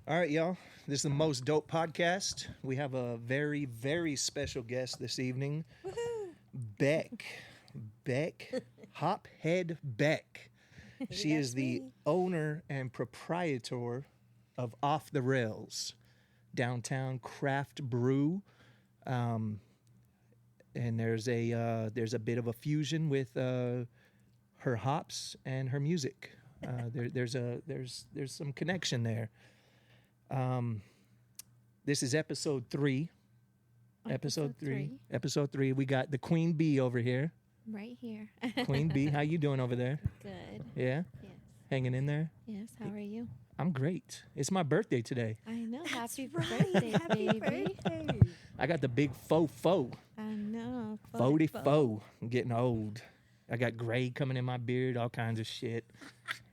All right, y'all. This is the Most Dope podcast. We have a very, very special guest this evening, Woohoo! Beck. Beck, Hophead Beck. She That's is the me. owner and proprietor of Off the Rails, downtown craft brew. Um, and there's a bit of a fusion with her hops and her music. There's some connection there. This is episode 3. Episode three. Episode 3. We got the Queen Bee over here. Right here. Queen Bee, how you doing over there? Good. Yeah? Yes. Hanging in there? Yes. How are you? I'm great. It's my birthday today. I know. Happy right. birthday, Happy baby. birthday. I got the big faux. I know. 44. I'm getting old. I got gray coming in my beard, all kinds of shit.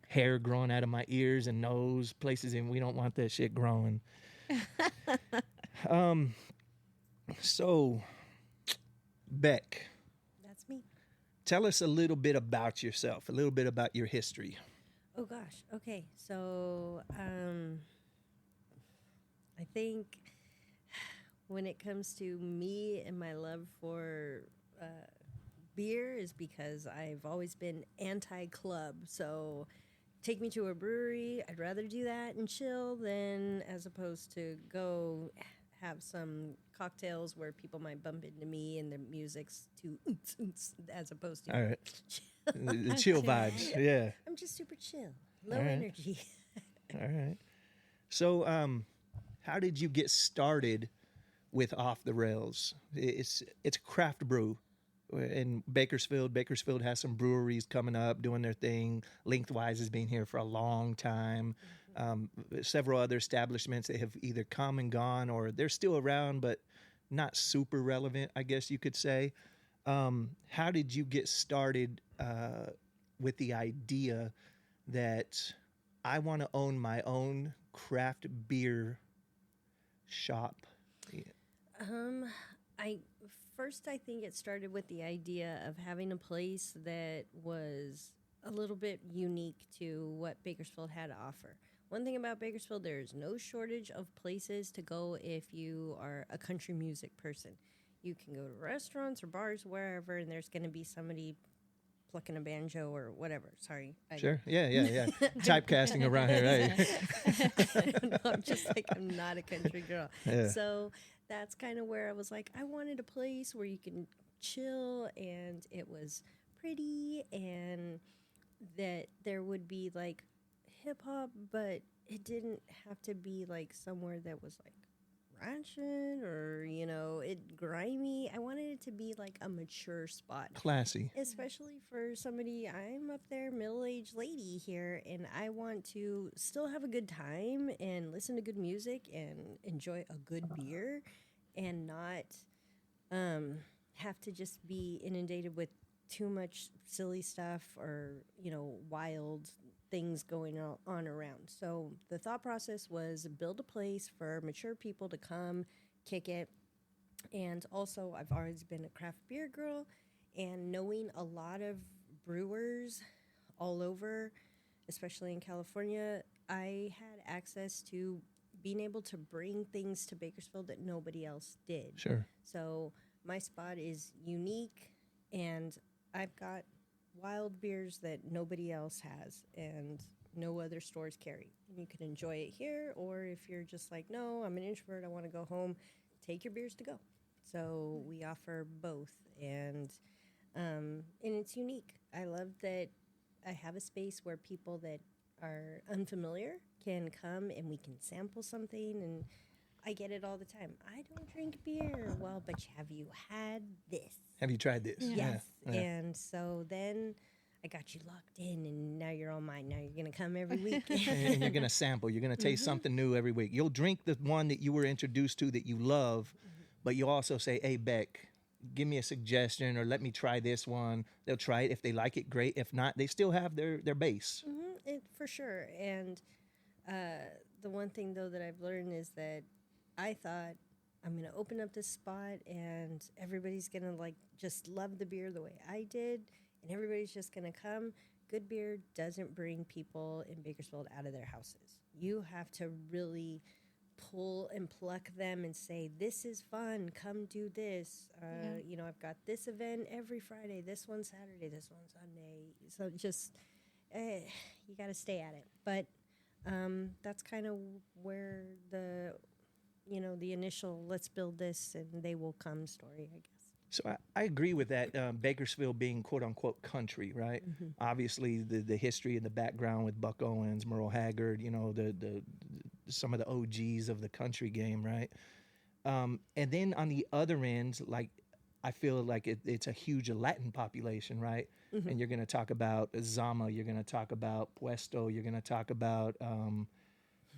Hair growing out of my ears and nose, places and we don't want that shit growing. So, Beck, That's me. tell us a little bit about yourself, a little bit about your history. Oh gosh. Okay. So, I think when it comes to me and my love for beer is because I've always been anti-club. So, take me to a brewery. I'd rather do that and chill than as opposed to go have some cocktails where people might bump into me and the music's too as opposed to All right. The chill vibes. Yeah. I'm just super chill, low All right. energy. All right. So, how did you get started with Off the Rails? It's a craft brew in Bakersfield. Bakersfield has some breweries coming up, doing their thing. Lengthwise has been here for a long time. Several other establishments that have either come and gone, or they're still around, but not super relevant, I guess you could say. How did you get started with the idea that I want to own my own craft beer shop? I think it started with the idea of having a place that was a little bit unique to what Bakersfield had to offer. One thing about Bakersfield, there's no shortage of places to go if you are a country music person. You can go to restaurants or bars, wherever, and there's going to be somebody plucking a banjo or whatever. Sorry. Sure. Yeah. Typecasting around here, right? I don't know. I'm just like, I'm not a country girl. Yeah. So that's kind of where I was like, I wanted a place where you can chill and it was pretty and that there would be like hip hop, but it didn't have to be like somewhere that was like ratchet or, it grimy. I wanted it to be like a mature spot. Classy. Especially for somebody, I'm up there, middle-aged lady here, and I want to still have a good time and listen to good music and enjoy a good beer and not have to just be inundated with too much silly stuff or, wild things going on around. So the thought process was build a place for mature people to come, kick it. And also, I've always been a craft beer girl, and knowing a lot of brewers all over, especially in California, I had access to being able to bring things to Bakersfield that nobody else did. Sure. So my spot is unique, and I've got wild beers that nobody else has and no other stores carry. You can enjoy it here, or if you're just like, no, I'm an introvert, I want to go home, take your beers to go. So we offer both, and it's unique. I love that I have a space where people that are unfamiliar can come and we can sample something, and I get it all the time. I don't drink beer. Well, but have you had this? Have you tried this? Yes. Yeah. And so then I got you locked in, and now you're on mine. Now you're going to come every week. And you're going to sample. You're going to taste something new every week. You'll drink the one that you were introduced to that you love, but you'll also say, hey, Beck, give me a suggestion or let me try this one. They'll try it. If they like it, great. If not, they still have their base. For sure. And the one thing, though, that I've learned is that I thought I'm going to open up this spot and everybody's going to, just love the beer the way I did, and everybody's just going to come. Good beer doesn't bring people in Bakersfield out of their houses. You have to really pull and pluck them and say, this is fun, come do this. You know, I've got this event every Friday, this one Saturday, this one Sunday. So just, you got to stay at it. But that's kind of where the initial let's build this and they will come story, I guess. So I agree with that. Bakersfield being quote unquote country, right? Mm-hmm. Obviously, the history and the background with Buck Owens, Merle Haggard, you know, the some of the OGs of the country game, right? And then on the other end, like I feel like it's a huge Latin population, right? Mm-hmm. And you're going to talk about Zama, you're going to talk about Puesto, you're going to talk about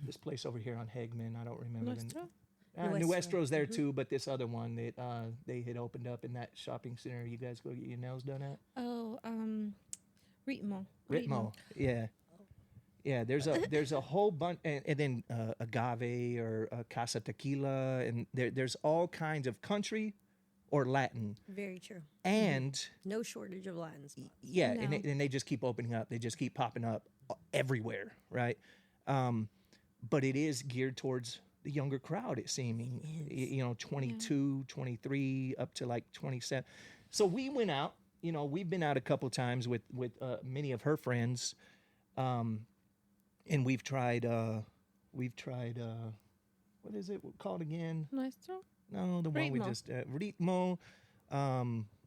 this place over here on Hegman. I don't remember Nuestro? Nuestro's there Mm-hmm. too, but this other one that they had opened up in that shopping center you guys go get your nails done at. Oh, Ritmo. Ritmo, yeah. Yeah, there's a whole bunch, and then Agave or Casa Tequila, and there's all kinds of country or Latin, Very true. and No shortage of Latin spots. yeah, No. and they just keep opening up. They just keep popping up everywhere, right? But it is geared towards the younger crowd, it seeming, you know, 22, 23, up to like 27. So we went out, you know, we've been out a couple times with many of her friends, and we've tried, what is it called again? Nuestro? No, the one we Ritmo. just, Ritmo,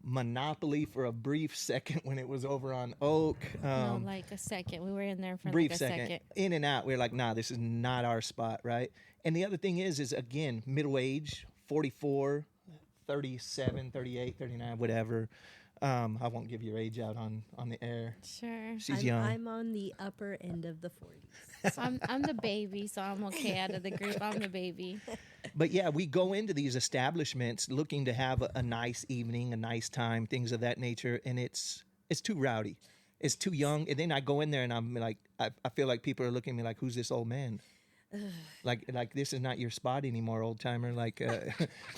Monopoly for a brief second when it was over on Oak. No, like a second. We were in there for Brief like a second. In and out. We were like, nah, this is not our spot, right? And the other thing is again, middle age, 44, 37, 38, 39, whatever. I won't give your age out on the air. Sure. She's young. I'm on the upper end of the 40s. So I'm the baby, so I'm okay out of the group. I'm the baby. But yeah, we go into these establishments looking to have a nice evening, a nice time, things of that nature, and it's too rowdy. It's too young. And then I go in there and I'm like, I feel like people are looking at me like, who's this old man? like this is not your spot anymore, old timer. Like,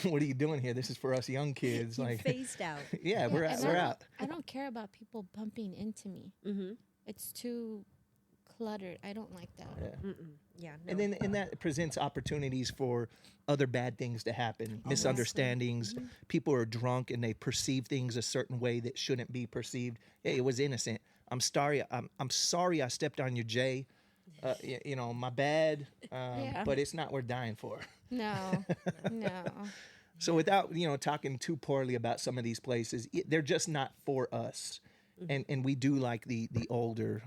what are you doing here? This is for us young kids. You Like, phased out. yeah, we're and we're out. I don't care about people bumping into me. Mm-hmm. It's too cluttered. I don't like that. Yeah. Yeah. No. And that presents opportunities for other bad things to happen, misunderstandings. People are drunk and they perceive things a certain way that shouldn't be perceived. Hey, it was innocent. I'm sorry. I'm sorry I stepped on your J. You know, my bad. Yeah. But it's not worth dying for. No, no. So without, you know, talking too poorly about some of these places, they're just not for us. And we do like the older.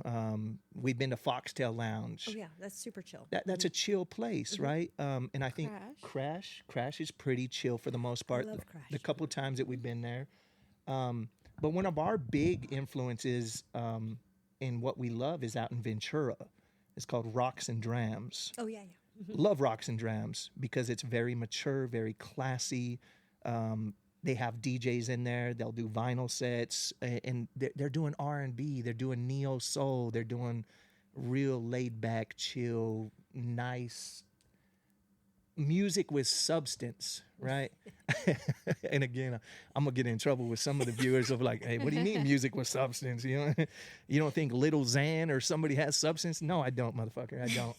We've been to Foxtail Lounge. Oh yeah, that's super chill. That's a chill place, right? And I think Crash. Crash is pretty chill for the most part. love Crash. The couple of times that we've been there. But one of our big influences in what we love is out in Ventura. It's called Rocks and Drams. Oh yeah. Love Rocks and Drams because it's very mature, very classy. They have DJs in there. They'll do vinyl sets, and they're doing R&B. They're doing neo soul. They're doing real laid back, chill, nice music with substance, right? And again, I'm gonna get in trouble with some of the viewers of like, hey, what do you mean music with substance? You don't think Little Xan or somebody has substance? No, I don't, motherfucker. I don't.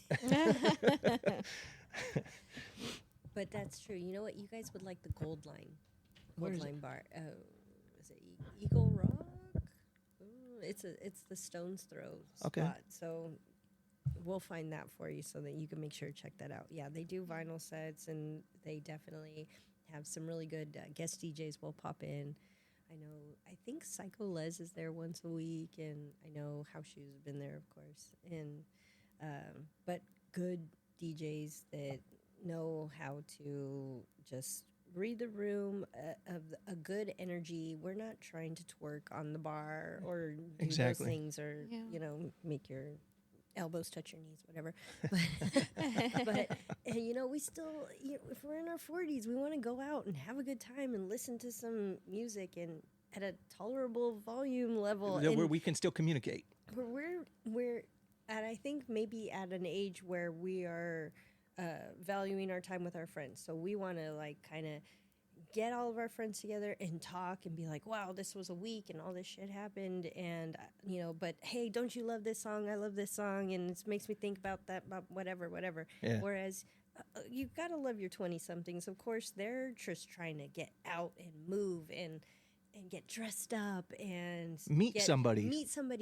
But that's true. You know what? You guys would like the Gold Line. Where Gold is it? Line Bar. Is it Eagle Rock? Ooh, it's the Stone's Throw Okay. spot. So we'll find that for you so that you can make sure to check that out. Yeah, they do vinyl sets and they definitely have some really good guest DJs will pop in. I think Psycho Les is there once a week, and I know House Shoes have been there, of course. And but good DJs that know how to just read the room, of a good energy. We're not trying to twerk on the bar or do Exactly. those things or Yeah. make your elbows touch your knees, whatever. But we still, if we're in our 40s, we want to go out and have a good time and listen to some music and at a tolerable volume level. Where And we can still communicate. we're at, I think, maybe at an age where we are valuing our time with our friends. So we want to like kind of get all of our friends together and talk and be like, wow, this was a week and all this shit happened. And, but hey, don't you love this song? I love this song. And it makes me think about that, about whatever. Yeah. Whereas you've got to love your 20-somethings. Of course, they're just trying to get out and move and get dressed up and Meet somebody,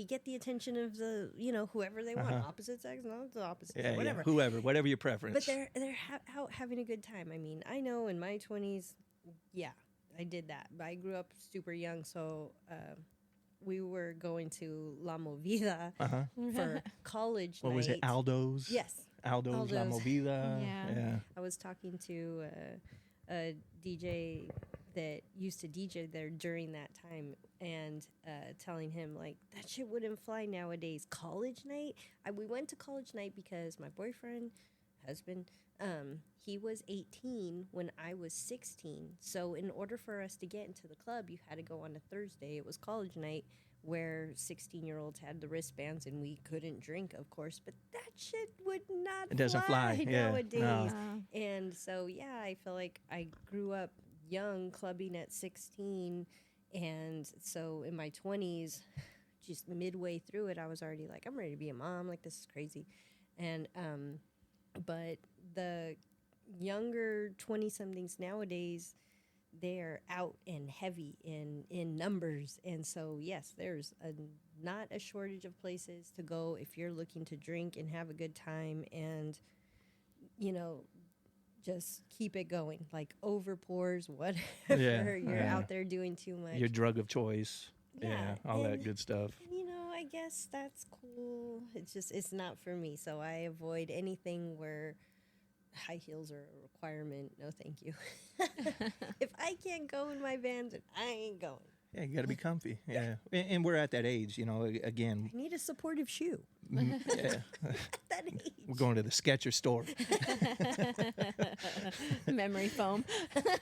get the attention of the, whoever they want, opposite sex, not the opposite, whatever. Yeah, whatever your preference. But they're out having a good time. I mean, I know in my 20s, yeah, I did that. But I grew up super young, so we were going to La Movida for college What night. was it, Aldo's? Yes. Aldo's, La Movida. Yeah. I was talking to a DJ that used to DJ there during that time and telling him, like, that shit wouldn't fly nowadays. College night? We went to college night because my husband, he was 18 when I was 16. So in order for us to get into the club, you had to go on a Thursday. It was college night where 16-year-olds had the wristbands and we couldn't drink, of course. But that shit would not It doesn't fly nowadays. No. And so, yeah, I feel like I grew up young, clubbing at 16. And so in my 20s, just midway through it, I was already like, I'm ready to be a mom. Like, this is crazy. And but the younger 20-somethings nowadays, they're out and heavy in numbers. And so, yes, there's not a shortage of places to go if you're looking to drink and have a good time and, just keep it going. Like over pours, whatever. You're out there doing too much. Your drug of choice. Yeah, all that good stuff. I guess that's cool. It's not for me. So I avoid anything where high heels are a requirement. No, thank you. If I can't go in my Vans, then I ain't going. Yeah, you got to be comfy. Yeah. And we're at that age, again. I need a supportive shoe. Yeah. At that age. We're going to the Skechers store. Memory foam.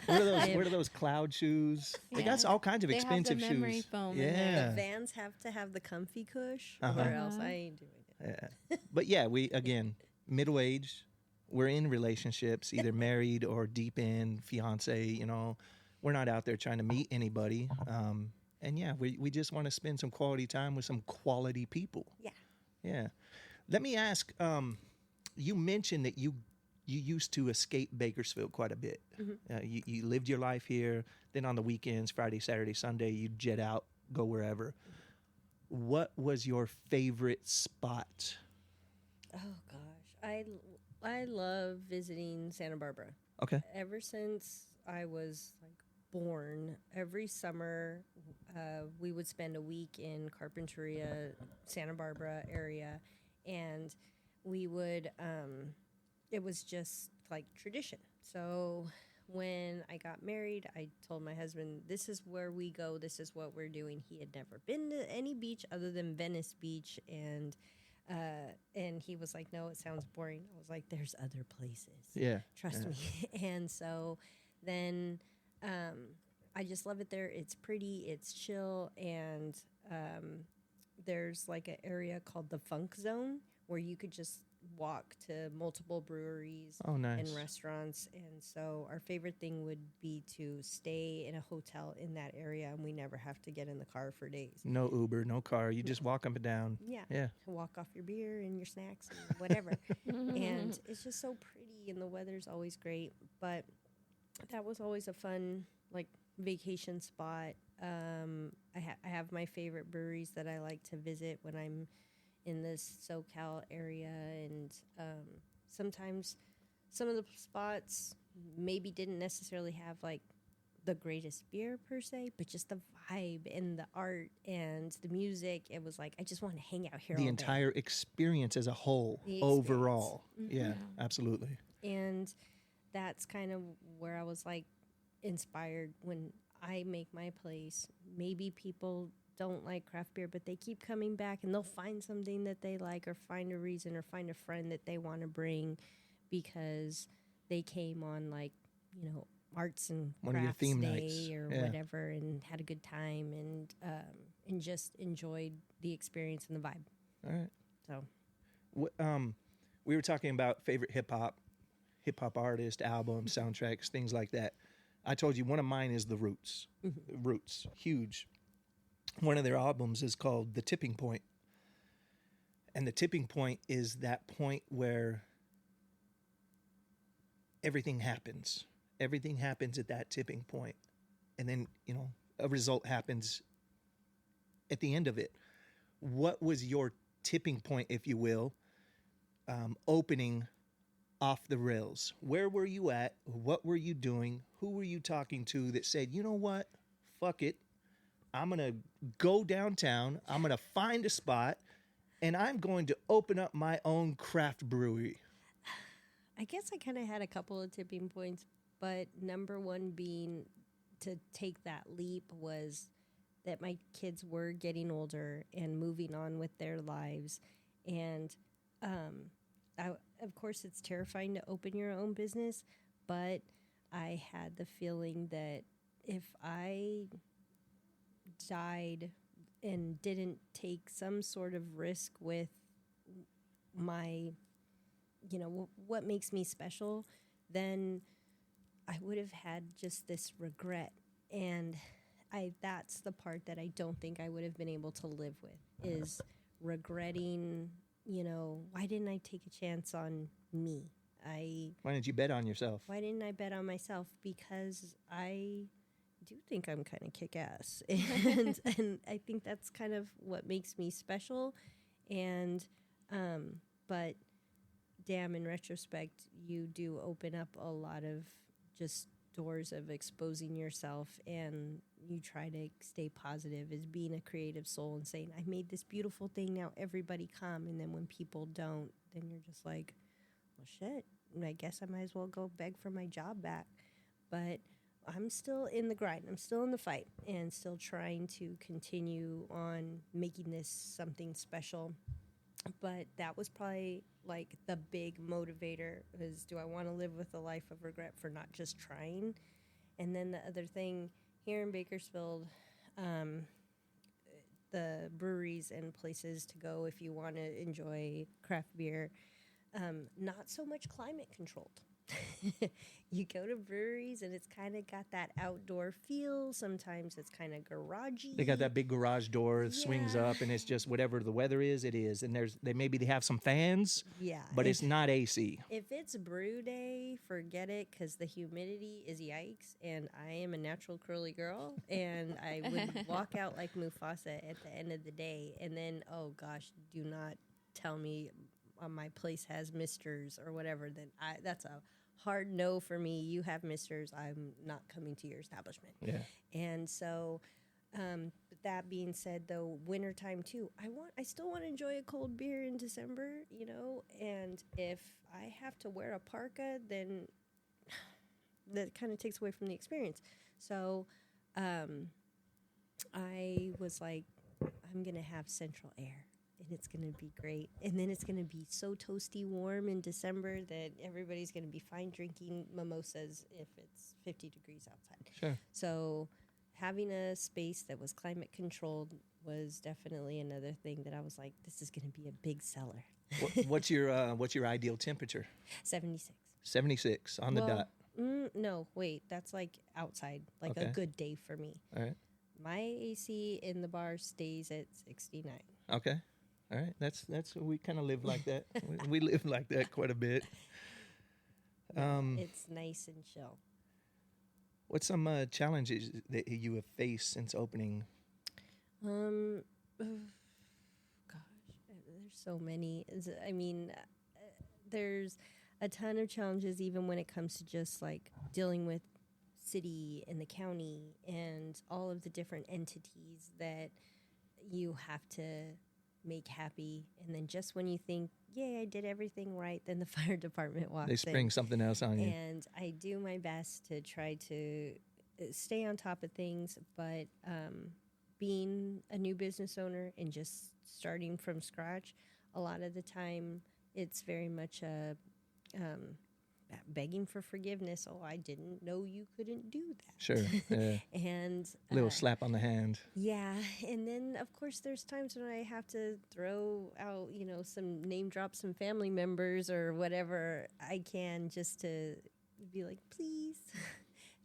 What are those cloud shoes? They got all kinds of expensive have the memory shoes. foam Yeah. in there. The Vans have to have the comfy cush, or else I ain't doing it. Yeah. But yeah, we, again, middle age, we're in relationships, either married or deep in, fiance, We're not out there trying to meet anybody. And yeah, we just want to spend some quality time with some quality people. Yeah. Yeah. Let me ask, you mentioned that you used to escape Bakersfield quite a bit. Mm-hmm. You lived your life here. Then on the weekends, Friday, Saturday, Sunday, you'd jet out, go wherever. What was your favorite spot? Oh, gosh. I love visiting Santa Barbara. Okay. Ever since I was born, every summer we would spend a week in Carpinteria, Santa Barbara area, and we would it was just like tradition. So when I got married, I told my husband, this is where we go, this is what we're doing. He had never been to any beach other than Venice Beach, and he was like, no, it sounds boring. I was like, there's other places. Yeah. Trust me. And so then I just love it there. It's pretty, it's chill, and there's like an area called the Funk Zone where you could just walk to multiple breweries and restaurants. And so our favorite thing would be to stay in a hotel in that area, and we never have to get in the car for days. No Uber, no car. You just walk up and down. Yeah. Yeah. Walk off your beer and your snacks and whatever. And it's just so pretty, and the weather's always great. But that was always a fun, vacation spot. I have my favorite breweries that I like to visit when I'm in this SoCal area, and sometimes some of the spots maybe didn't necessarily have the greatest beer per se, but just the vibe and the art and the music. It was I just want to hang out here. The all entire day. experience as a whole, The overall. experience. Yeah, absolutely. And that's kind of where I was inspired when I make my place. Maybe people don't like craft beer, but they keep coming back, and they'll find something that they like, or find a reason, or find a friend that they want to bring because they came on arts and One of your crafts theme day nights. or whatever, and had a good time, and just enjoyed the experience and the vibe. All right. So we were talking about favorite hip hop artists, albums, soundtracks, things like that. I told you one of mine is the Roots. Roots, huge. One of their albums is called The Tipping Point. And the tipping point is that point where everything happens. Everything happens at that tipping point. And then, a result happens at the end of it. What was your tipping point, if you will, opening Off the Rails? Where were you at? What were you doing? Who were you talking to that said, you know what? Fuck it. I'm going to go downtown. I'm going to find a spot, and I'm going to open up my own craft brewery. I guess I kind of had a couple of tipping points, but number one being to take that leap was that my kids were getting older and moving on with their lives. And of course, it's terrifying to open your own business, but I had the feeling that if I died and didn't take some sort of risk with my, what makes me special, then I would have had just this regret. And that's the part that I don't think I would have been able to live with, is regretting, why didn't I take a chance on me? Why didn't you bet on yourself? Why didn't I bet on myself? Because I do think I'm kind of kick-ass. And I think that's kind of what makes me special. And, but damn, in retrospect, you do open up a lot of just doors of exposing yourself, and you try to stay positive as being a creative soul and saying, I made this beautiful thing, now everybody come. And then when people don't, then you're just like, well, shit, I guess I might as well go beg for my job back. But I'm still in the grind. I'm still in the fight and still trying to continue on making this something special. But that was probably like the big motivator, is, do I want to live with a life of regret for not just trying? And then the other thing, here in Bakersfield, the breweries and places to go if you want to enjoy craft beer, not so much climate controlled. You go to breweries and it's kind of got that outdoor feel. Sometimes it's kind of garagey. They got that big garage door that swings up, and it's just whatever the weather is, it is. And they have some fans, but it's not AC. If it's brew day, forget it, because the humidity is yikes. And I am a natural curly girl, and I would walk out like Mufasa at the end of the day. And then, oh gosh, do not tell me my place has misters or whatever. Then that's a hard no for me. You have misters, I'm not coming to your establishment. Yeah. And so, that being said, though, wintertime too, I still want to enjoy a cold beer in December, and if I have to wear a parka, then that kind of takes away from the experience. So, I was like, I'm going to have central air. And it's going to be great. And then it's going to be so toasty warm in December that everybody's going to be fine drinking mimosas if it's 50 degrees outside. Sure. So having a space that was climate controlled was definitely another thing that I was like, this is going to be a big seller. What's your ideal temperature? 76. 76 on the dot. No, wait, that's like outside, like a good day for me. All right. My AC in the bar stays at 69. Okay. All right, that's we kind of live like that. We live like that quite a bit. It's nice and chill. What's some challenges that you have faced since opening? Gosh, there's so many. I mean, there's a ton of challenges even when it comes to just like dealing with city and the county and all of the different entities that you have to make happy, and then just when you think, yay, I did everything right, then the fire department walks in. They spring something else on you. And I do my best to try to stay on top of things, but being a new business owner and just starting from scratch, a lot of the time it's very much a begging for forgiveness. Oh, I didn't know you couldn't do that. Sure. Yeah. And little slap on the hand. Yeah. And then of course there's times when I have to throw out, some name drop some family members or whatever I can, just to be like, please,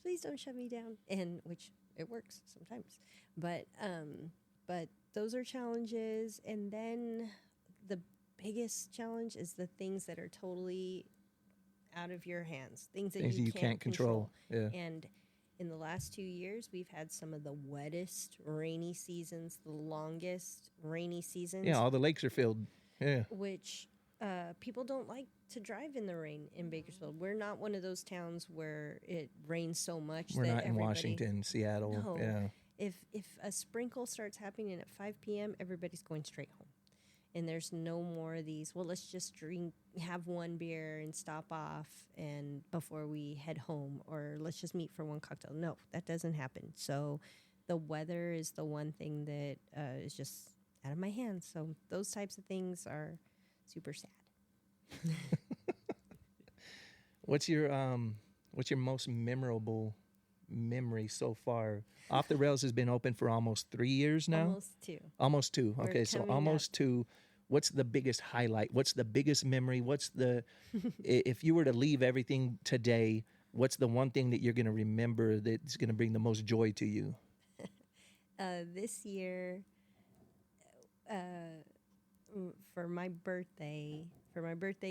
please don't shut me down. And which it works sometimes. But those are challenges. And then the biggest challenge is the things that are totally out of your hands, things that you can't control. Yeah. And in the last 2 years, we've had some of the wettest rainy seasons, the longest rainy seasons. Yeah, all the lakes are filled. Yeah. Which people don't like to drive in the rain in Bakersfield. We're not one of those towns where it rains so much We're that not in Washington, Seattle. No. Yeah. If a sprinkle starts happening at 5 p.m., everybody's going straight home. And there's no more of these, well, let's just have one beer and stop off and before we head home, or let's just meet for one cocktail. No, that doesn't happen. So the weather is the one thing that is just out of my hands. So those types of things are super sad. What's your most memorable memory so far? Off the Rails has been open for almost 3 years now. Almost 2. Okay, so almost 2. What's the biggest highlight? What's the biggest memory? What's the if you were to leave everything today, what's the one thing that you're going to remember that's going to bring the most joy to you? This year, for my birthday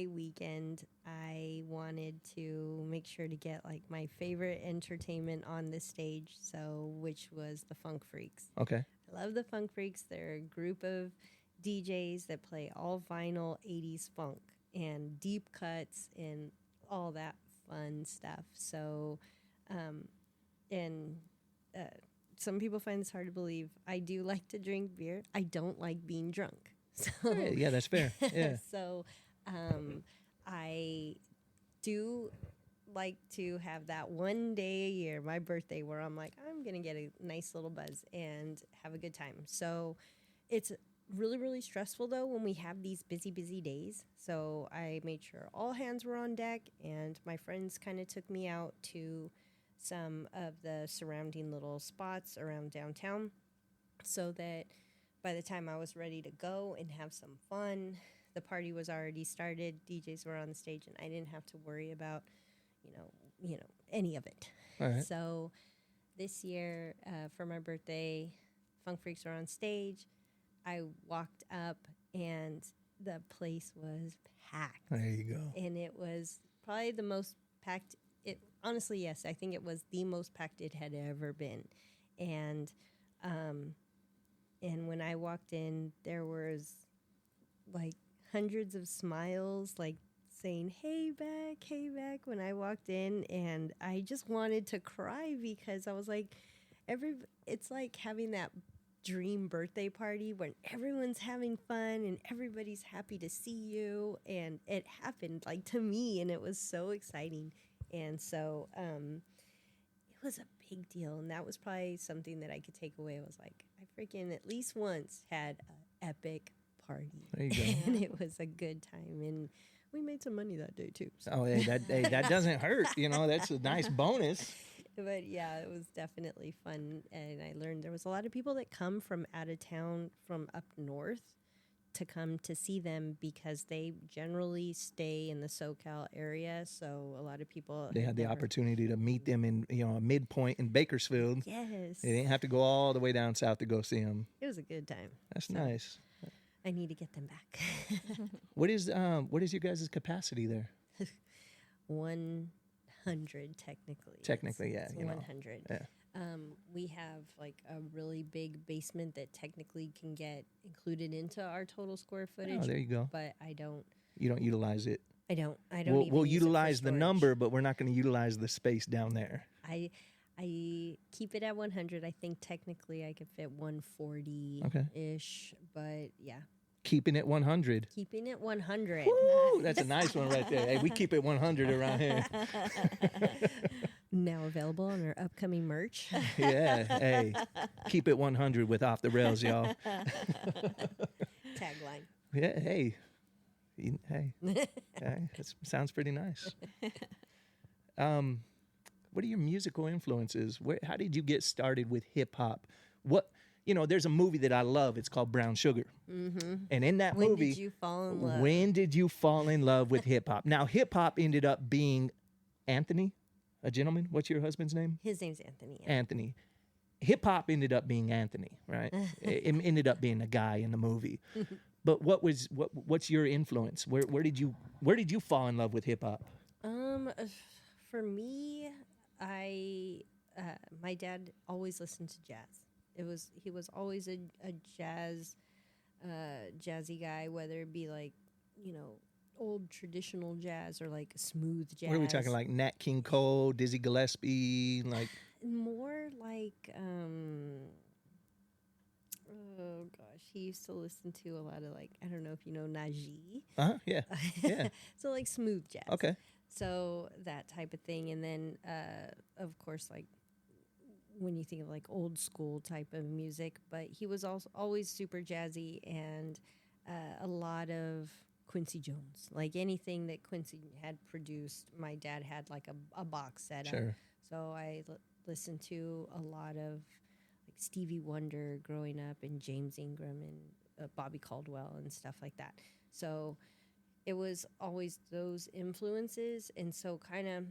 weekend, I wanted to make sure to get like my favorite entertainment on the stage, which was the Funk Freaks. Okay. I love the Funk Freaks. They're a group of DJs that play all vinyl 80s funk and deep cuts and all that fun stuff. So, some people find this hard to believe. I do like to drink beer. I don't like being drunk. So, yeah, that's fair. Yeah. So, I do like to have that one day a year, my birthday, where I'm like, I'm going to get a nice little buzz and have a good time. So it's really, really stressful, though, when we have these busy, busy days. So I made sure all hands were on deck, and my friends kind of took me out to some of the surrounding little spots around downtown so that by the time I was ready to go and have some fun, the party was already started, DJs were on the stage, and I didn't have to worry about, any of it. All right. So this year, for my birthday, Funk Freaks were on stage. I walked up, and the place was packed. There you go. And it was probably the most packed. Honestly, yes, I think it was the most packed it had ever been. And when I walked in, there was like hundreds of smiles, like saying, hey, Beck, when I walked in. And I just wanted to cry because I was like, it's like having that dream birthday party when everyone's having fun and everybody's happy to see you. And it happened like to me, and it was so exciting. And so it was a big deal. And that was probably something that I could take away. It was like, I freaking at least once had an epic party. There you go. And it was a good time. And we made some money that day, too. So. Oh, hey, that doesn't hurt. That's a nice bonus. But, yeah, it was definitely fun. And I learned there was a lot of people that come from out of town, from up north, to come to see them because they generally stay in the SoCal area. So a lot of people... They had the opportunity to meet them in, a midpoint in Bakersfield. Yes. They didn't have to go all the way down south to go see them. It was a good time. That's nice. I need to get them back. What is your guys' capacity there? 100 technically. Technically, yeah. It's 100. Yeah. We have like a really big basement that technically can get included into our total square footage. Oh, there you go. But I don't. You don't utilize it. I don't. We'll utilize the number, but we're not going to utilize the space down there. I keep it at 100. I think technically I could fit 140-ish. Okay. But yeah. Keeping it 100. Keeping it 100. Woo, that's a nice one right there. Hey, we keep it 100 around here. Now available on our upcoming merch. Yeah. Hey, keep it 100 with Off the Rails, y'all. Tagline. Yeah. Hey. That sounds pretty nice. What are your musical influences? How did you get started with hip hop? There's a movie that I love. It's called Brown Sugar. Mm-hmm. And in that movie... When did you fall in love? When did you fall in love with hip hop? Now, hip hop ended up being Anthony. a gentleman. What's your husband's name? His name's Anthony. Anthony. Hip hop ended up being Anthony, right? It ended up being a guy in the movie. But what's your influence? Where did you fall in love with hip hop? For me, my dad always listened to jazz. He was always a jazzy guy, whether it be like, old traditional jazz or like smooth jazz. What are we talking, like Nat King Cole, Dizzy Gillespie, like? More like, oh gosh, he used to listen to a lot of like, I don't know if you know Najee. Yeah, yeah. So like smooth jazz. Okay. So that type of thing. And then, of course, like when you think of like old school type of music, but he was also always super jazzy and a lot of Quincy Jones. Like anything that Quincy had produced, my dad had like a box set Sure. of. So I listened to a lot of like Stevie Wonder growing up and James Ingram and Bobby Caldwell and stuff like that. So it was always those influences. And so kind of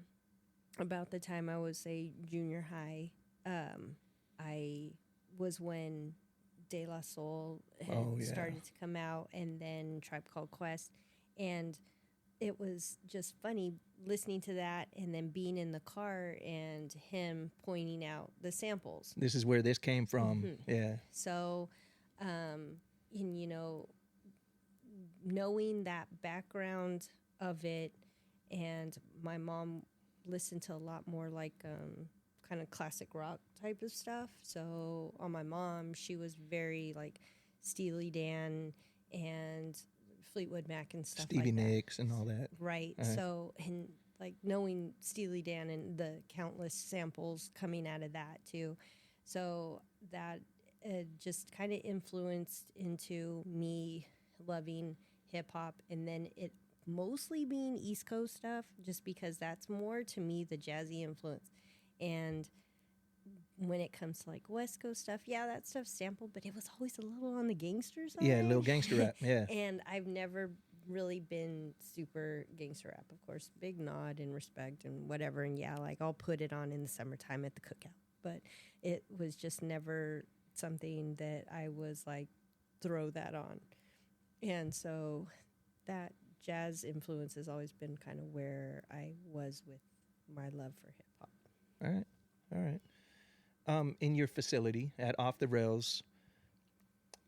about the time I was, say, junior high, I was when De La Soul had started to come out, and then Tribe Called Quest. And it was just funny listening to that and then being in the car and him pointing out the samples. This is where this came from. Yeah. So, and knowing that background of it, and my mom listened to a lot more like kind of classic rock type of stuff. So on my mom, she was very like Steely Dan and Fleetwood Mac and stuff Stevie like that. Nicks and all that. Right. So, and like knowing Steely Dan and the countless samples coming out of that too. So that just kind of influenced into me loving hip hop, and then it mostly being East Coast stuff, just because that's more to me the jazzy influence. And when it comes to like West Coast stuff, yeah, that stuff's sampled, but it was always a little on the gangster side. Yeah, a little gangster rap. Yeah. And I've never really been super gangster rap. Of course, big nod and respect and whatever. And yeah, like I'll put it on in the summertime at the cookout, but it was just never something that I was like, throw that on. And so that jazz influence has always been kind of where I was with my love for hip hop. All right. In your facility at Off the Rails,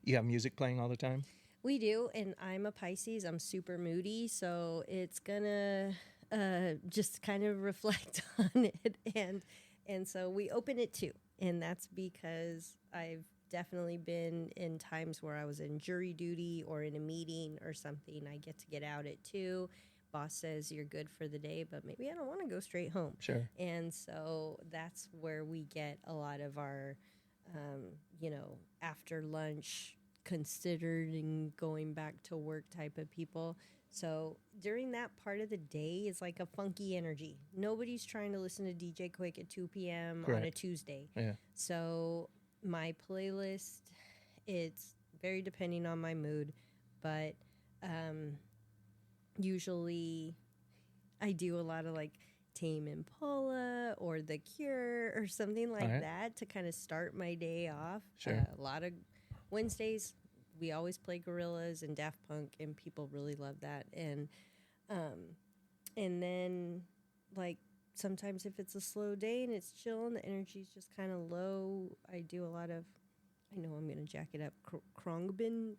you have music playing all the time? We do, and I'm a Pisces. I'm super moody, so it's gonna just kind of reflect on it. And so we open it too, and that's because I've definitely been in times where I was in jury duty or in a meeting or something. I get to get out at 2. Boss says you're good for the day, but maybe I don't want to go straight home. Sure. And so that's where we get a lot of our, after lunch, considering going back to work type of people. So during that part of the day is like a funky energy. Nobody's trying to listen to DJ Quick at 2 p.m. Correct. on a Tuesday. Yeah. So my playlist, it's very depending on my mood, but usually I do a lot of like Tame Impala or The Cure or something like that to kind of start my day off. Sure. A lot of Wednesdays, we always play Gorillaz and Daft Punk, and people really love that. And then like sometimes if it's a slow day and it's chill and the energy's just kind of low, I do a lot of, I know I'm going to jack it up, Krungbin.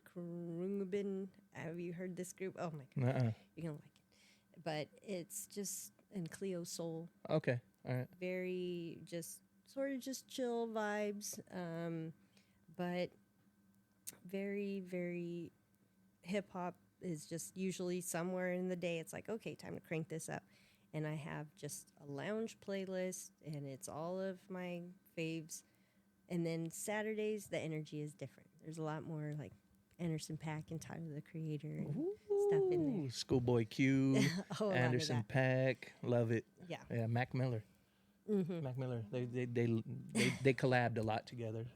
Have you heard this group? Oh my God. You're going to like it. But it's just, and Cleo Soul. Okay. All right. Very just, sort of just chill vibes. But very, very hip hop is just usually somewhere in the day. It's like, okay, time to crank this up. And I have just a lounge playlist, and it's all of my faves. And then Saturdays, the energy is different. There's a lot more like Anderson .Paak and Tyler, the Creator, and stuff in there. Schoolboy Q, Anderson .Paak, love it. Yeah. Yeah, Mac Miller. Mm-hmm. Mac Miller. They collabed a lot together.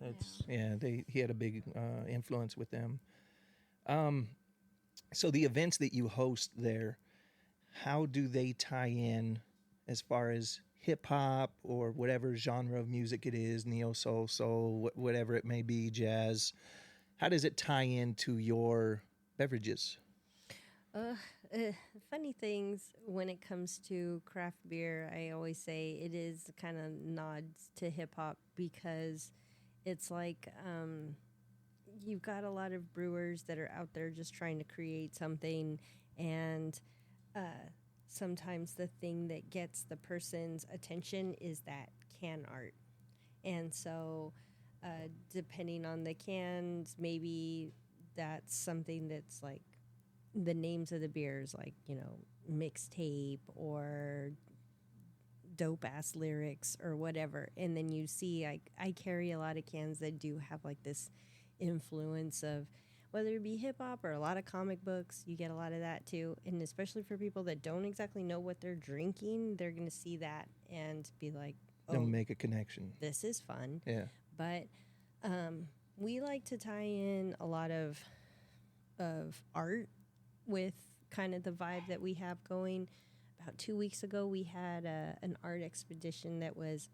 He had a big influence with them. So the events that you host there, how do they tie in as far as hip hop or whatever genre of music it is, neo soul, soul, whatever it may be, jazz, how does it tie into your beverages? Uh, uh, Funny things when it comes to craft beer, I always say it is kind of nods to hip hop because it's like you've got a lot of brewers that are out there just trying to create something, and uh, sometimes the thing that gets the person's attention is that can art. And so, depending on the cans, maybe that's something that's like the names of the beers, like, mixtape or dope ass lyrics or whatever. And then you see, I carry a lot of cans that do have like this influence of whether it be hip hop or a lot of comic books. You get a lot of that too. And especially for people that don't exactly know what they're drinking, they're going to see that and be like, They'll oh, make a connection. this is fun. Yeah. But we like to tie in a lot of art with kind of the vibe that we have going. About 2 weeks ago, we had an art expedition that was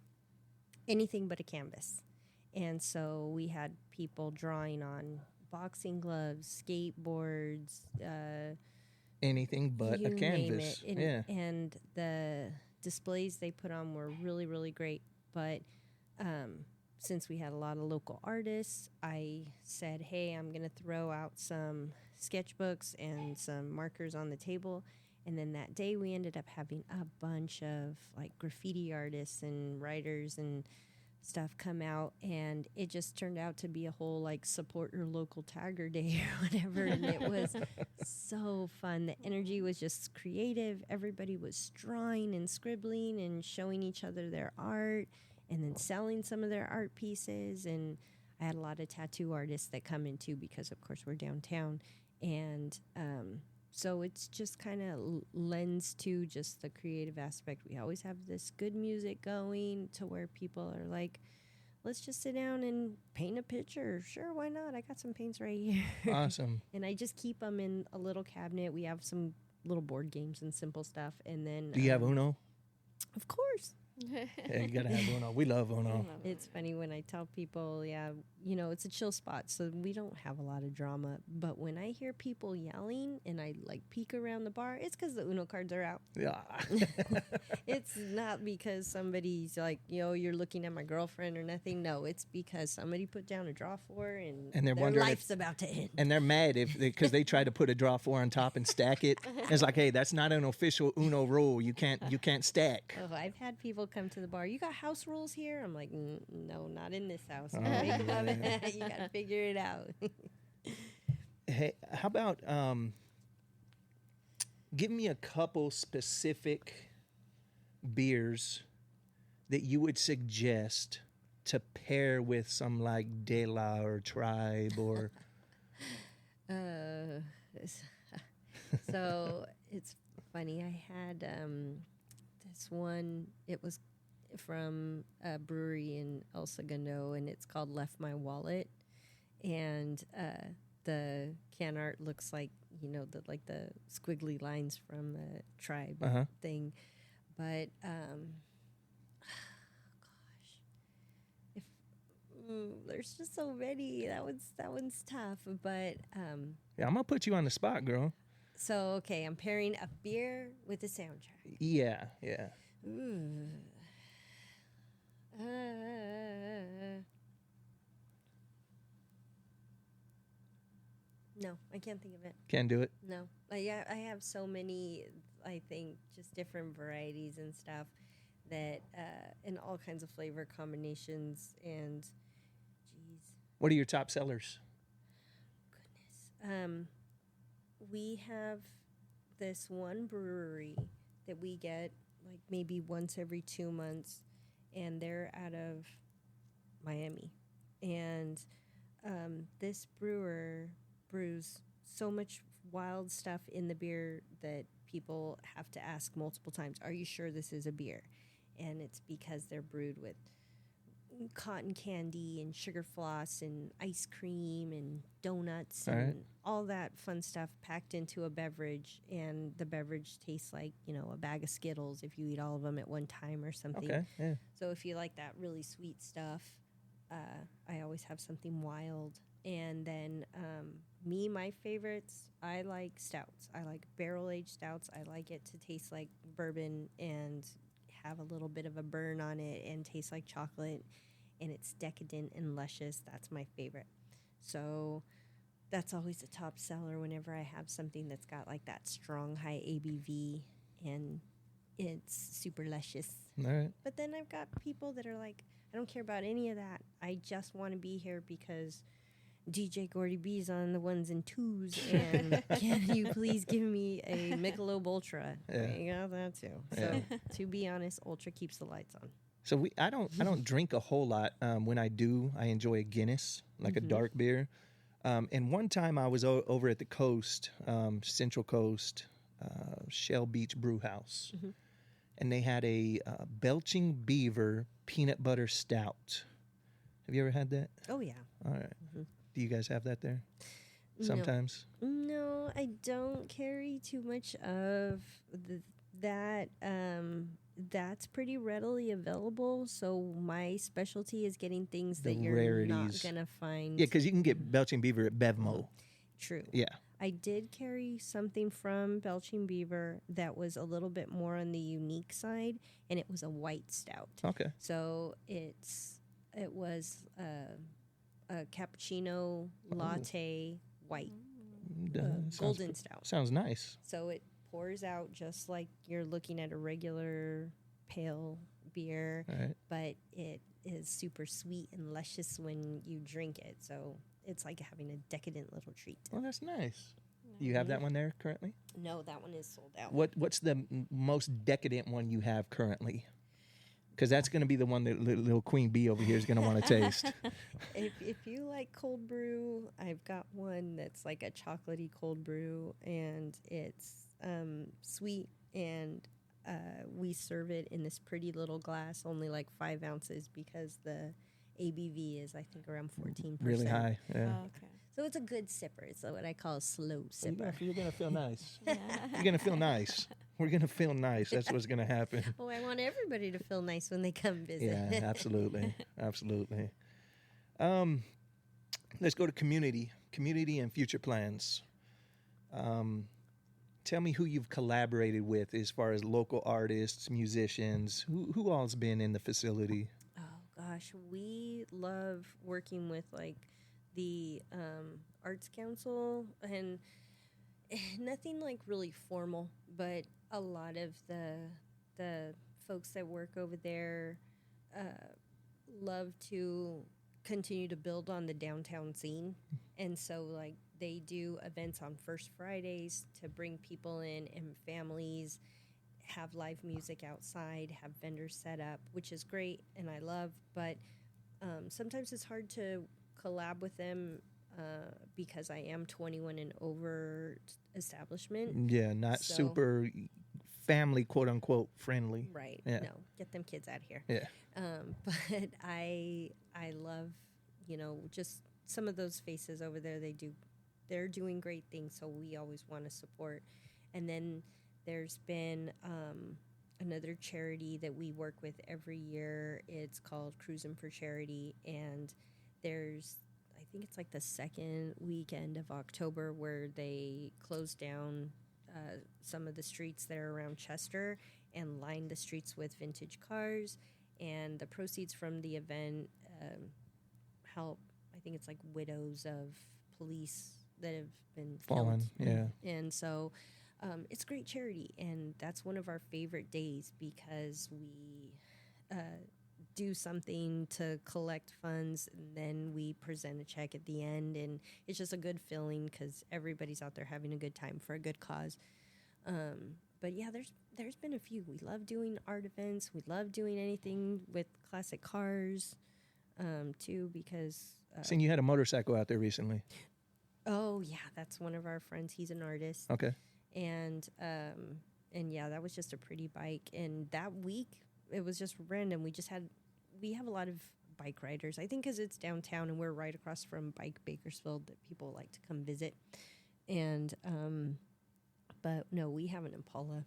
anything but a canvas. And so we had people drawing on boxing gloves, skateboards, Anything but you a canvas. name it. Yeah. And the displays they put on were really, really great. But since we had a lot of local artists, I said, hey, I'm going to throw out some sketchbooks and some markers on the table. And then that day we ended up having a bunch of like graffiti artists and writers and stuff come out, and it just turned out to be a whole like support your local tagger day or whatever. And it was so fun. The energy was just creative. Everybody was drawing and scribbling and showing each other their art and then selling some of their art pieces. And I had a lot of tattoo artists that come in too, because of course we're downtown. And so it's just kind of lends to just the creative aspect. We always have this good music going to where people are like, let's just sit down and paint a picture. Sure, why not? I got some paints right here. Awesome. And I just keep them in a little cabinet. We have some little board games and simple stuff. And then Do you have Uno? Of course. Yeah, you gotta have Uno. We love Uno. It's funny when I tell people, it's a chill spot, so we don't have a lot of drama. But when I hear people yelling and I like peek around the bar, it's because the Uno cards are out. Yeah. It's not because somebody's like, you're looking at my girlfriend or nothing. No, it's because somebody put down a draw four and they're their wondering life's about to end. And they're mad because they tried to put a draw four on top and stack it. It's like, hey, that's not an official Uno rule. You can't stack. Oh, I've had people come to the bar. You got house rules here? I'm like, no, not in this house. Oh, Make love it. You got to figure it out. Hey, how about give me a couple specific beers that you would suggest to pair with some like De La or Tribe or So it's funny. I had this one. It was from a brewery in El Segundo, and it's called Left My Wallet. And the can art looks like the squiggly lines from the Tribe thing. But gosh, there's just so many. That one's tough. But yeah, I'm gonna put you on the spot, girl. so okay, I'm pairing a beer with a soundtrack. Yeah. Ooh. No, I can't think of it. Can't do it. No, I have so many. I think just different varieties and stuff that, and all kinds of flavor combinations. And, geez, What are your top sellers? goodness, we have this one brewery that we get like maybe once every 2 months, and they're out of Miami. And this brewer brews so much wild stuff in the beer that people have to ask multiple times, are you sure this is a beer? And it's because they're brewed with cotton candy and sugar floss and ice cream and donuts All and right. all that fun stuff packed into a beverage. And the beverage tastes like, a bag of Skittles if you eat all of them at one time or something. Okay. Yeah. So if you like that really sweet stuff, I always have something wild. And then my favorites, I like stouts. I like barrel-aged stouts. I like it to taste like bourbon and have a little bit of a burn on it and taste like chocolate. And it's decadent and luscious. That's my favorite. So that's always a top seller whenever I have something that's got like that strong, high ABV and it's super luscious. All right. But then I've got people that are like, I don't care about any of that. I just want to be here because DJ Gordy B's on the ones and twos, and can you please give me a Michelob Ultra? Yeah. I got that too. So to be honest, Ultra keeps the lights on. So I don't drink a whole lot. When I do, I enjoy a Guinness, like a dark beer. And one time I was over at the coast, Central Coast, Shell Beach Brew House, and they had a Belching Beaver peanut butter stout. Have you ever had that? Oh yeah. All right. Do you guys have that there? Sometimes. No, I don't carry too much of that. That's pretty readily available. So my specialty is getting things The that you're rarities. not gonna find. Yeah, because you can get Belching Beaver at Bevmo. True. Yeah. I did carry something from Belching Beaver that was a little bit more on the unique side, and it was a white stout. Okay. So it was a cappuccino latte white golden stout. Sounds nice. So it pours out just like you're looking at a regular pale beer, All right. but it is super sweet and luscious when you drink it. So it's like having a decadent little treat. Well, that's nice. Do you have that one there currently? No, that one is sold out. What's the most decadent one you have currently? Because that's going to be the one that little Queen Bee over here is going to want to taste. If you like cold brew, I've got one that's like a chocolatey cold brew, and it's sweet, and we serve it in this pretty little glass, only like 5 ounces, because the ABV is, I think, around 14%. Really high. Yeah. Oh, okay. So it's a good sipper. It's what I call a slow sipper. You're going to feel nice. Yeah. You're going to feel nice. We're going to feel nice. That's what's going to happen. Oh, I want everybody to feel nice when they come visit. Yeah, absolutely. Absolutely. Let's go to community and future plans. Tell me who you've collaborated with as far as local artists, musicians. Who all's been in the facility? Oh, gosh. We love working with, like, the Arts Council, and nothing, like, really formal, but a lot of the folks that work over there love to continue to build on the downtown scene. And so, like, they do events on First Fridays to bring people in and families, have live music outside, have vendors set up, which is great and I love. But sometimes it's hard to collab with them because I am 21 and over establishment. Yeah, not So- super family, quote unquote, friendly. Right. Yeah. No, get them kids out of here. Yeah. But I love, just some of those faces over there. They're doing great things, so we always want to support. And then there's been another charity that we work with every year. It's called Cruisin' for Charity, and I think it's like the second weekend of October where they close down some of the streets that are around Chester and line the streets with vintage cars. And the proceeds from the event help, I think it's like widows of police that have been Fallen, killed. yeah. And so it's great charity, and that's one of our favorite days because we do something to collect funds, and then we present a check at the end, and it's just a good feeling because everybody's out there having a good time for a good cause. But yeah, there's been a few. We love doing art events. We love doing anything with classic cars too, because Seen you had a motorcycle out there recently. oh yeah, that's one of our friends. He's an artist. Okay. And yeah, that was just a pretty bike. And that week, it was just random. We have a lot of bike riders. I think because it's downtown and we're right across from Bakersfield that people like to come visit. And but no, we have an Impala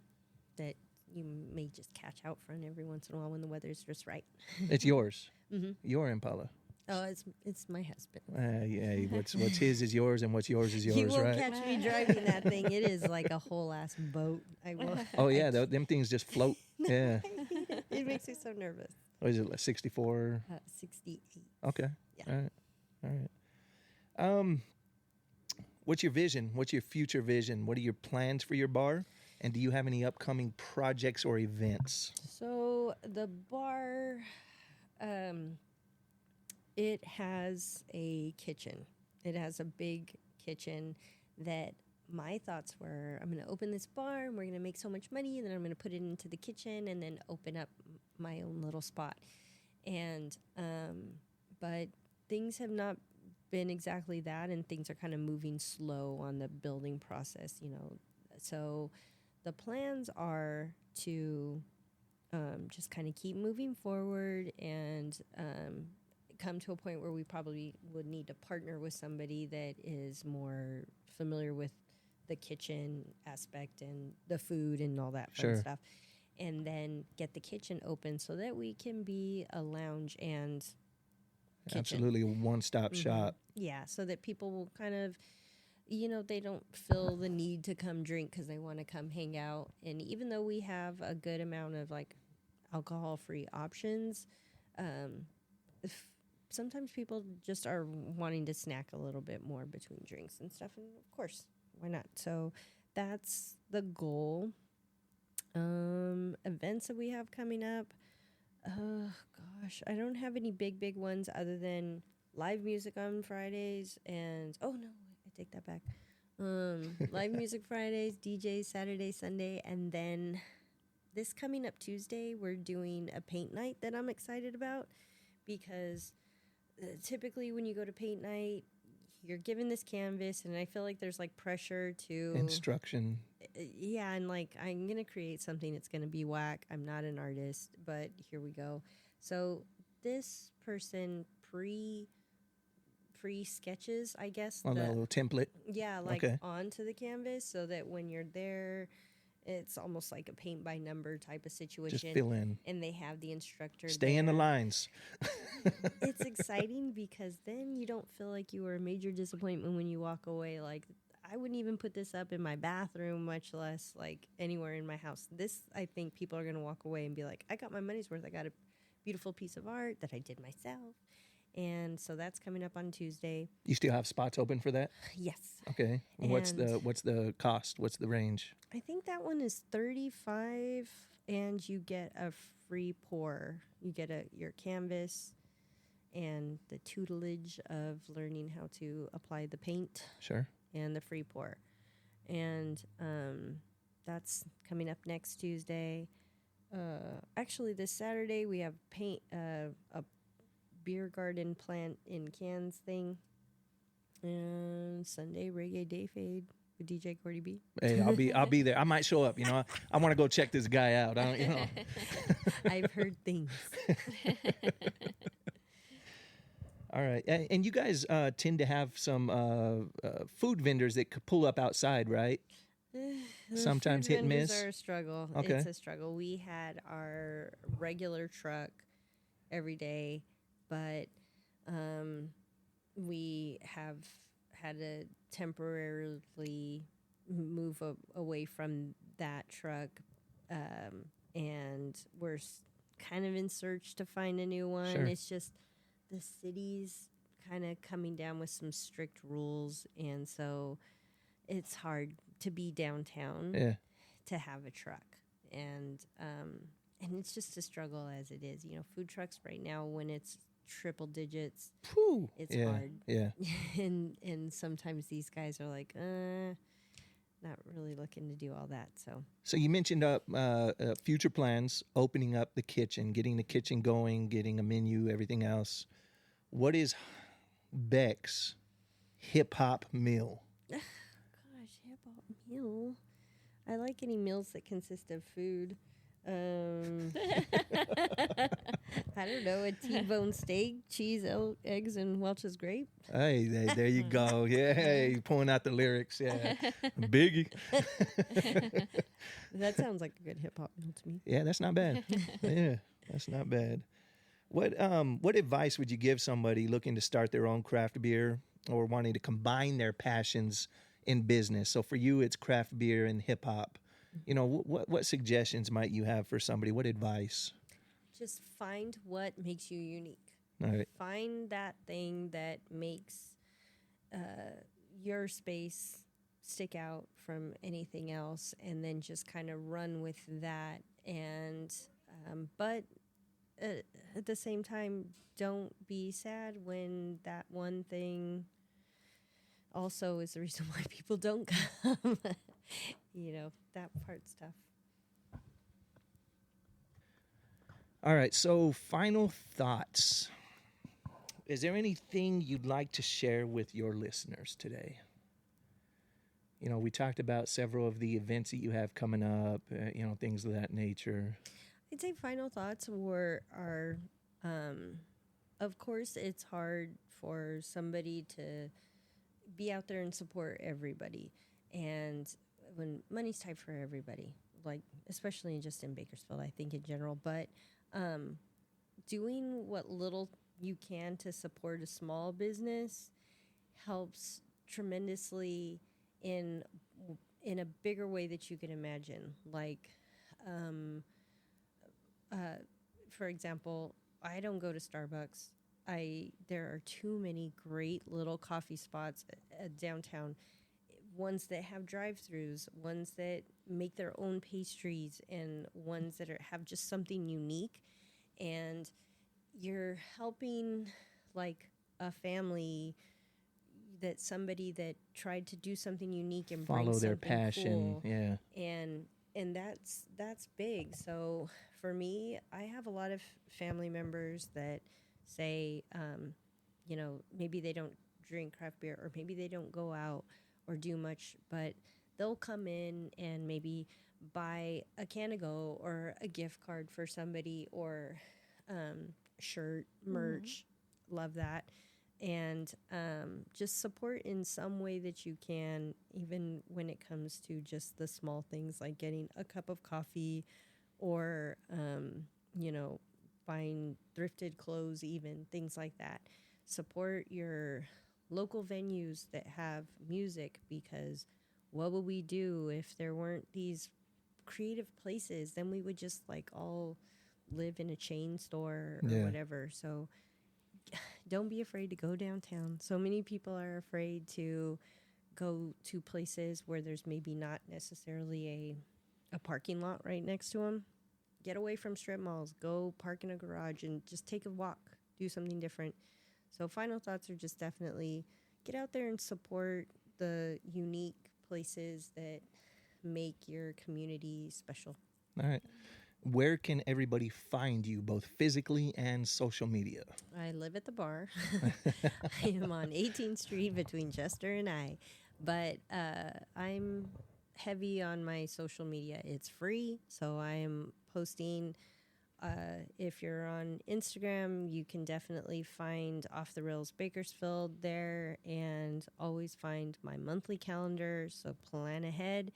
that you may just catch out front every once in a while when the weather's just right. It's yours. Mm-hmm. Your Impala. Oh, it's my husband. Yeah, what's his is yours, and what's yours is yours, You won't right? catch me driving that thing. It is like a whole ass boat. I will. Oh yeah, them things just float. Yeah. It makes me so nervous. What is it, like 64? 68. Okay. Yeah. All right. What's your vision? What's your future vision? What are your plans for your bar? And do you have any upcoming projects or events? So the bar, it has a kitchen. It has a big kitchen that my thoughts were, I'm going to open this bar and we're going to make so much money, and then I'm going to put it into the kitchen and then open up my own little spot. And but things have not been exactly that, and things are kind of moving slow on the building process, you know. So the plans are to just kind of keep moving forward and come to a point where we probably would need to partner with somebody that is more familiar with the kitchen aspect and the food and all that fun stuff, and then get the kitchen open so that we can be a lounge and kitchen. Absolutely, a one-stop shop. Yeah, so that people will kind of, you know, they don't feel the need to come drink because they want to come hang out. And even though we have a good amount of like alcohol-free options, sometimes people just are wanting to snack a little bit more between drinks and stuff. And of course, why not? So that's the goal. Events that we have coming up. Oh gosh, I don't have any big ones other than live music on Fridays and I take that back. Live music Fridays, DJs Saturday, Sunday, and then this coming up Tuesday we're doing a paint night that I'm excited about, because typically when you go to paint night you're given this canvas and I feel like there's like pressure to Instruction. Yeah, and like I'm gonna create something that's gonna be whack. I'm not an artist, but here we go. So this person pre sketches, I guess, On that little template. Yeah, like Okay. onto the canvas, so that when you're there, it's almost like a paint by number type of situation. Just fill in. And they have the instructor. Stay in the there. lines. It's exciting because then you don't feel like you were a major disappointment when you walk away. Like, I wouldn't even put this up in my bathroom, much less like anywhere in my house. This, I think people are going to walk away and be like, I got my money's worth. I got a beautiful piece of art that I did myself. And so that's coming up on Tuesday. You still have spots open for that? Yes. Okay. And what's the cost? What's the range? I think that one is $35, and you get a free pour. You get your canvas and the tutelage of learning how to apply the paint. Sure. And the free pour. And that's coming up next Tuesday. Actually, this Saturday we have a beer garden plant in cans thing. And Sunday, Reggae Day Fade with DJ Cordy B. Hey, I'll be there. I might show up. You know, I want to go check this guy out. I don't, you know. I've heard things. All right, and you guys tend to have some food vendors that could pull up outside, right? Sometimes hit and miss. Are a struggle. Okay. It's a struggle. We had our regular truck every day, but we have had to temporarily move away from that truck, and we're kind of in search to find a new one. Sure. It's just the city's kind of coming down with some strict rules, and so it's hard to be downtown to have a truck, and it's just a struggle as it is. You know, food trucks right now, when it's triple digits, it's hard. Yeah. and sometimes these guys are like, not really looking to do all that. So you mentioned future plans, opening up the kitchen, getting the kitchen going, getting a menu, everything else. What is Beck's hip hop meal? Gosh, hip hop meal. I like any meals that consist of food. I don't know, a T-bone steak, cheese, eggs, and Welch's grape. Hey, there you go. Yeah, hey, pulling out the lyrics. Yeah, Biggie. That sounds like a good hip hop meal to me. Yeah, that's not bad. Yeah, that's not bad. What advice would you give somebody looking to start their own craft beer or wanting to combine their passions in business? So for you, it's craft beer and hip hop. You know, what suggestions might you have for somebody? What advice? Just find what makes you unique. All right. Find that thing that makes your space stick out from anything else, and then just kind of run with that. And but at the same time, don't be sad when that one thing also is the reason why people don't come. You know, that part's tough. All right. So final thoughts. Is there anything you'd like to share with your listeners today? You know, we talked about several of the events that you have coming up, you know, things of that nature. I'd say final thoughts are, of course, it's hard for somebody to be out there and support everybody. And when money's tight for everybody, like especially just in Bakersfield, I think in general, but doing what little you can to support a small business helps tremendously in a bigger way that you can imagine. Like, for example, I don't go to Starbucks. There are too many great little coffee spots downtown, ones that have drive-throughs, ones that make their own pastries, and ones that have just something unique. And you're helping like a family, that somebody that tried to do something unique and Follow bring their something passion. cool. Yeah. And that's big. So for me, I have a lot of family members that say, you know, maybe they don't drink craft beer, or maybe they don't go out or do much, but they'll come in and maybe buy a can of Go or a gift card for somebody, or shirt, merch. Love that. And just support in some way that you can, even when it comes to just the small things like getting a cup of coffee, or, you know, buying thrifted clothes, even things like that. Support your local venues that have music, because what would we do if there weren't these creative places? Then we would just like all live in a chain store or whatever. So don't be afraid to go downtown. So many people are afraid to go to places where there's maybe not necessarily a parking lot right next to them. Get away from strip malls. Go park in a garage and just take a walk. Do something different. So final thoughts are just definitely get out there and support the unique places that make your community special. All right. Where can everybody find you, both physically and social media? I live at the bar. I am on 18th Street between Chester and I. But I'm heavy on my social media. It's free, so I am posting. If you're on Instagram, you can definitely find Off the Rails Bakersfield there, and always find my monthly calendar. So plan ahead,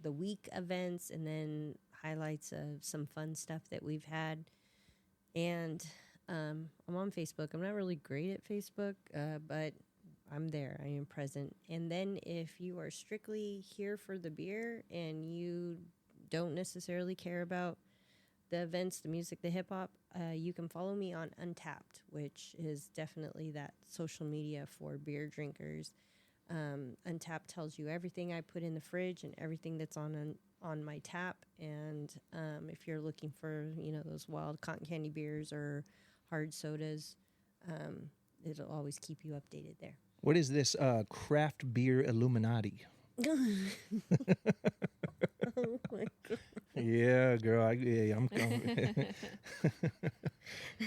the week events, and then highlights of some fun stuff that we've had. And I'm on Facebook. I'm not really great at Facebook, but I'm there. I am present. And then if you are strictly here for the beer and you don't necessarily care about the events, the music, the hip hop, you can follow me on Untapped, which is definitely that social media for beer drinkers. Untapped tells you everything I put in the fridge and everything that's on my tap. And if you're looking for, you know, those wild cotton candy beers or hard sodas, it'll always keep you updated there. What is this craft beer Illuminati? Oh my God. Yeah, girl. I'm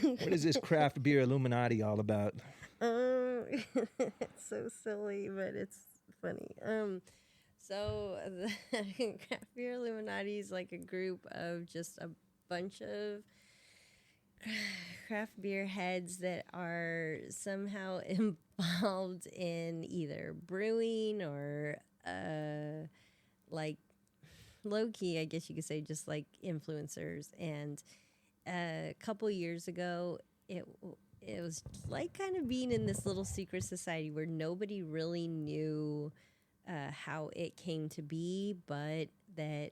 What is this craft beer Illuminati all about? It's so silly, but it's funny. So the Craft Beer Illuminati is like a group of just a bunch of craft beer heads that are somehow involved in either brewing or like low key, I guess you could say, just like influencers. And a couple years ago, it was like kind of being in this little secret society where nobody really knew how it came to be, but that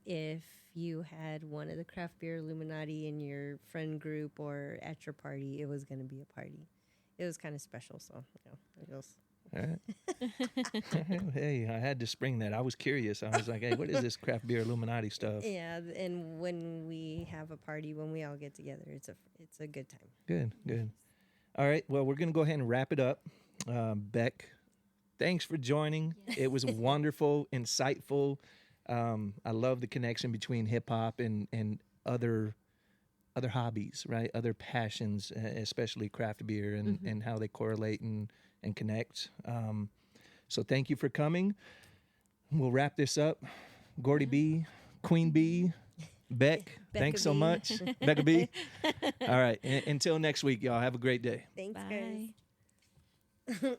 if you had one of the craft beer Illuminati in your friend group or at your party, it was going to be a party. It was kind of special, so it was. All right. Hey, I had to spring that. I was curious. I was like, hey, what is this craft beer Illuminati stuff? Yeah, and when we have a party, when we all get together, it's a good time. Good, good. All right, well, we're going to go ahead and wrap it up. Beck, thanks for joining. It was wonderful, insightful. I love the connection between hip hop and other hobbies, right? Other passions, especially craft beer, and how they correlate and connect. So thank you for coming. We'll wrap this up. Gordy B, Queen B, Beck, thanks so much. Becca B. All right, until next week, y'all. Have a great day. Thanks, Bye. guys.